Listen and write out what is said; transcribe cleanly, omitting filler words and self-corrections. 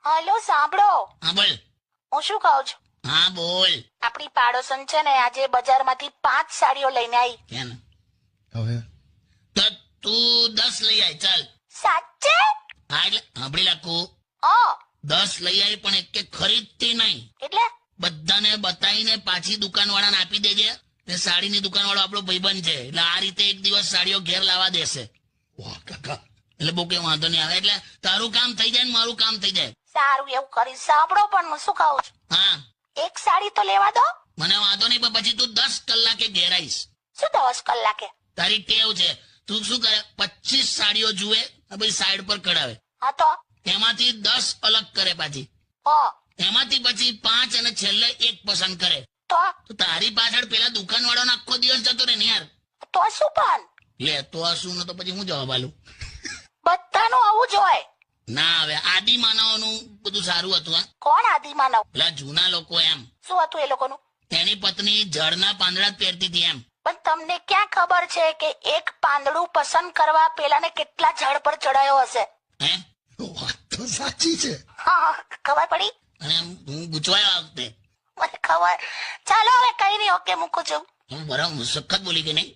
Hello સાંભળો, હા બોલ. હું શું કહું છું, હા બોલ. આપણી પાડોશન છે ને આજે બજારમાંથી 5 સાડીઓ લઈને આવી. કેમ? હવે તો તું 10 લઈ આય ચાલ. સાચે? હા એટલે સાંભળી રાખું, ઓ 10 લઈ આવી પણ એક ખરીદતી નહીં. એટલે બધાને બતાવીને પાછી દુકાન વાળાને આપી દેજે. ને સાડીની દુકાન વાળો આપણો ભાઈબંધ છે એટલે આ રીતે એક દિવસ સાડીઓ ઘેર લાવવા દેશે. વાહ કાકા, એટલે બહુ કઈ વાંધો નહીં આવે. એટલે તારું કામ થઈ જાય ને મારું કામ થઈ જાય. સારું એવું કરીશ. સાંભળો પણ હું શું કહું છું, હા એક સાડી તો લેવા દો. મને વાંધો નહીં, પણ પછી તું 10 કલાકે ઘેર આવીશ. શું 10 કલાકે? તારી ટેવ છે. તું શું કરે, 25 સાડીઓ જુએ પછી સાઈડ પર કઢાવે, હા તો એમાંથી 10 અલગ કરે, પાછી હો એમાંથી પછી 5 અને છેલ્લે 1 પસંદ કરે. તો તો તારી પાછળ પેલા દુકાન વાળાનો આખો દિવસ જતો રહે ને યાર. તો શું પણ લે તો આ શું, તો પછી હું જવાબ આલું? બધાનું આવું જ હોય. ના હવે આદિ માનવોનું બધું સારું હતું. હા કોણ આદિમાનવ? પેલા જૂના લોકો એમ, શું હતું એ લોકોનું? તેની પત્ની ઝાડના પાંદડા જ પહેરતી હતી એમ. પણ તમને ક્યાં ખબર છે કે એક પાંદડું પસંદ કરવા પેલાને કેટલા ઝાડ પર ચડાયો હશે? હે? વાત તો સાચી છે. હા ખબર પડી? અને હું ગુચવાયો આ વખતે. મને ખબર. ચાલો હવે કઈ નહીં, ઓકે મૂકું છું. હું બરાબર સખત બોલી કે નહીં?